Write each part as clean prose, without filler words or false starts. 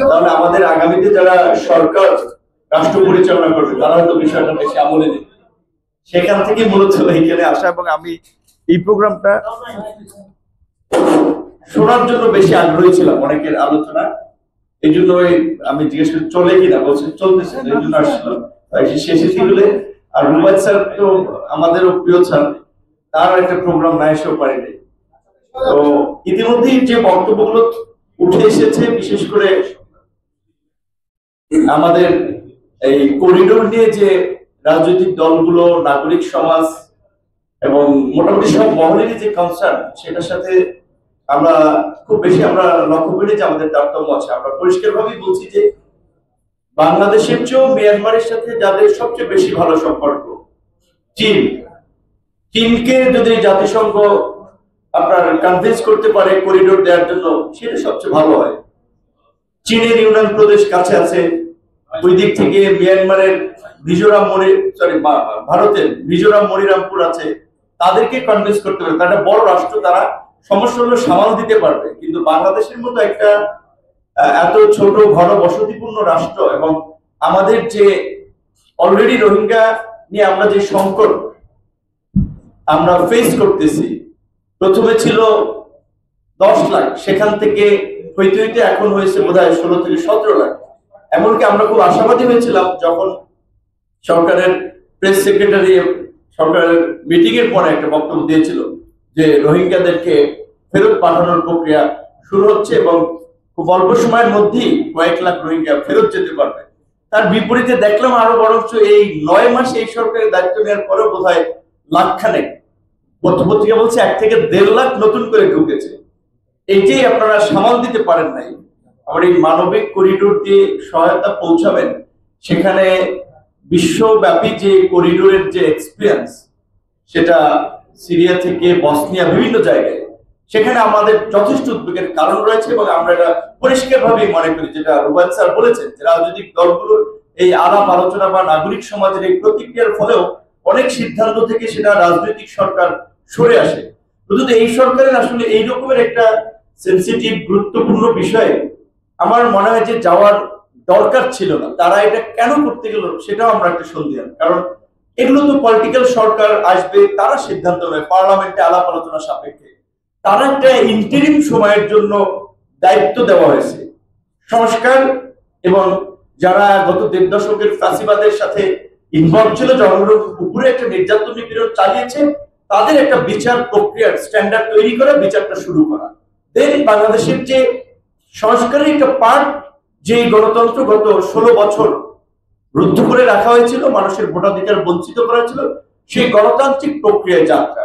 তাহলে আমাদের আগামীতে যারা সরকার রাষ্ট্র পরিচালনা করবে তারা হয়তো বিষয়টা বেশি আমলে নেবে। সেখান থেকে মূলত এখানে আসা এবং আমি এই প্রোগ্রামটা শোনার জন্য বেশি আগ্রহী ছিলাম অনেকের আলোচনা। এই জন্য আমি জিজ্ঞেস করি চলে কিনা, বলছে চলতেছে, এই জন্য আসলাম। শেষে ছিল আর রুবাদ স্যার তো আমাদেরও প্রিয় স্যার, তার একটা প্রোগ্রাম না এসেও পারিনি। তো ইতিমধ্যেই যে বক্তব্যগুলো উঠে এসেছে, বিশেষ করে আমাদের এই করিডোর নিয়ে যে রাজনৈতিক দলগুলো, নাগরিক সমাজ এবং মোটামুটি সব মহলেরই যে কনসার্ন, সেটার সাথে আমরা খুব বেশি আমরা লক্ষ্য করি যে আমাদের তারতম্য আছে। আমরা পরিষ্কারভাবেই বলছি যে বাংলাদেশের চেয়েও মিয়ানমারের সাথে যাদের সবচেয়ে বেশি ভালো সম্পর্ক চীন, চীনকে যদি জাতিসংঘ আপনার কনভিন্স করতে পারে করিডোর দেওয়ার জন্য, সেটা সবচেয়ে ভালো হয়। চীনের ইউনান প্রদেশ কাছে আছে, ওই দিক থেকে মিয়ানমারের ভারতের মিজোরাম মনিরামপুর আছে, তাদেরকে কনভিন্স করতে পারে। তারা বড় রাষ্ট্র, তারা সমস্যাগুলো সামাল দিতে পারবে। কিন্তু বাংলাদেশের মতো একটা এত ছোট ঘন বসতিপূর্ণ রাষ্ট্র এবং আমাদের যে অলরেডি রোহিঙ্গা নিয়ে আমরা যে সংকট আমরা ফেস করতেছি, প্রথমে ছিল 10 লাখ, সেখান থেকে হইতে হইতে এখন হয়েছে বোধহয় 16 থেকে 17 লাখ। এমনকি আমরা খুব আশাবাদী হয়েছিলাম যখন সরকারের প্রেস সেক্রেটারি সরকারের মিটিং এর পরে একটা বক্তব্য দিয়েছিল যে রোহিঙ্গাদেরকে ফেরত পাঠানোর প্রক্রিয়া শুরু হচ্ছে এবং খুব অল্প সময়ের মধ্যেই কয়েক লাখ রোহিঙ্গা ফেরত যেতে পারবে। তার বিপরীতে দেখলাম আরো বরঞ্চ এই 9 মাসে এই সরকারের দায়িত্ব নেওয়ার পরেও বোধহয় লাখখানেক, পত্রিকা বলছে 1 থেকে 1.5 লাখ নতুন করে ঢুকেছে। এইটাই আপনারা সামাল দিতে পারেন নাই। আমার এই মানবিক করিডোর দিয়ে সহায়তা পৌঁছাবেন, সেখানে বিশ্বব্যাপী যে করিডোরের যে এক্সপিরিয়েন্স, সেটা সিরিয়া থেকে বসনিয়া বিভিন্ন জায়গায়, সেখানে আমাদের যথেষ্ট উদ্বেগের কারণ রয়েছে এবং আমরা এটা পরিষ্কারভাবে মনে করি, যেটা রুবাদ স্যার বলেছেন, যে রাজনৈতিক দলগুলোর এই আলাপ আলোচনা বা নাগরিক সমাজের এই প্রতিক্রিয়ার ফলেও অনেক সিদ্ধান্ত থেকে সেটা রাজনৈতিক সরকার সরে আসে। শুধু এই সরকারের আসলে এই রকমের একটা সেন্সিটিভ গুরুত্বপূর্ণ বিষয়ে আমার মনে হয় যে যাওয়ার দরকার ছিল না। তারা এটা কেন করতে গেল সেটাও আমরা একটা সন্দেহান, কারণ এগুলো তো পলিটিক্যাল সরকার আসবে, তারা সিদ্ধান্ত নেয় পার্লামেন্টে আলাপ আলোচনা সাপেক্ষে। তারা একটা ইন্টারিম সময়ের জন্য দায়িত্ব দেওয়া হয়েছে। সংস্কার এবং যারা গত 1.5 দশকের ফ্যাসিবাদের সাথে ইনভলভ ছিল, জনগণের উপরে একটা নির্যাতন নিপীড়ন চালিয়েছে, তাদের একটা বিচার প্রক্রিয়ার স্ট্যান্ডার্ড তৈরি করে বিচারটা শুরু করা। দেন বাংলাদেশের যে সংস্কারের একটা পার্ট, যে গণতন্ত্র গত 16 বছর রুদ্ধ করে রাখা হয়েছিল, মানুষের ভোটাধিকার বঞ্চিত করা হয়েছিল, সেই গণতান্ত্রিক প্রক্রিয়ায় যাত্রা।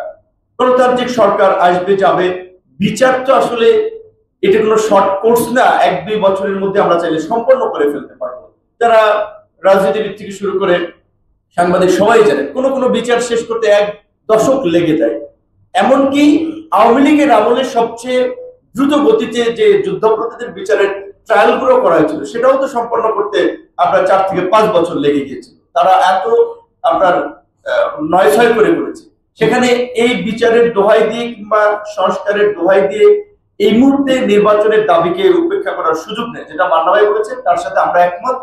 গণতান্ত্রিক সরকার আসবে যাবে, বিচার তো আসলে এটা কোনো শর্ট কোর্স না, 1-2 বছরের মধ্যে আমরা চাইলে সম্পন্ন করে ফেলতে পারবো। যারা রাজনীতিবিদ থেকে শুরু করে সাংবাদিক সবাই জানেন, কোনো কোনো বিচার শেষ করতে 1 দশক লেগে যায়। এমনকি আওয়ামী লীগের আমলে সবচেয়ে দ্রুত গতিতে যে যুদ্ধাপরাধীদের বিচারের ট্রায়াল গুলো করা হয়েছিল, সেটাও তো সম্পন্ন করতে আপনার 4 থেকে 5 বছর লেগে গিয়েছিল। তারা এত আপনার 9-6 করে করেছে। সেখানে এই বিচারের দোহাই দিয়ে কিংবা সংস্কারের দোহাই দিয়ে এই মুহূর্তে নির্বাচনের দাবিকে উপেক্ষা করার সুযোগ নেই, যেটা মান্না ভাই বলেছেন, তার সাথে আমরা একমত।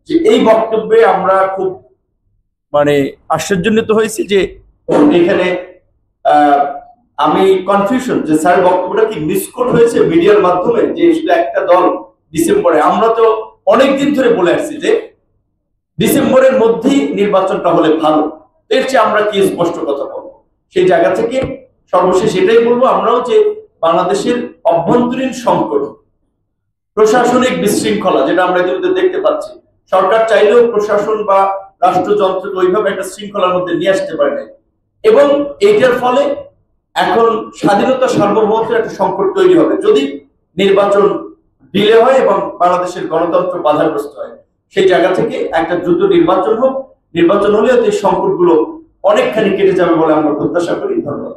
যে এই বক্তব্যে আমরা খুব আশ্চর্যান্বিত হয়েছি যে এখানে আমি কনফিউশন যে স্যার বক্তব্যটা কি মিসকোট হয়েছে মিডিয়ার মাধ্যমে, যে শুধু একটা দল ডিসেম্বরে। আমরা তো অনেকদিন ধরে বলে আসছি যে ডিসেম্বরের মধ্যেই নির্বাচনটা হলে ভালো, এর চেয়ে আমরা কি স্পষ্ট কথা বলবো। সেই জায়গা থেকে সর্বশেষ এটাই বলবো আমরাও, যে বাংলাদেশের অভ্যন্তরীণ সংকট, প্রশাসনিক বিশৃঙ্খলা, যেটা আমরা ইতিমধ্যে দেখতে পাচ্ছি, সরকার চাইলেও প্রশাসন বা রাষ্ট্রযন্ত্রকে ওইভাবে একটা শৃঙ্খলার মধ্যে নিয়ে আসতে পারে না, এবং এইটার ফলে এখন স্বাধীনতা সার্বভৌমত্বের একটা সংকট তৈরি হবে যদি নির্বাচন ডিলে হয় এবং বাংলাদেশের গণতন্ত্র বাধাগ্রস্ত হয়। সেই জায়গা থেকে একটা দ্রুত নির্বাচন হোক, নির্বাচন হলে এই সংকটগুলো অনেকখানি কেটে যাবে বলে আমরা প্রত্যাশা করি। ধন্যবাদ।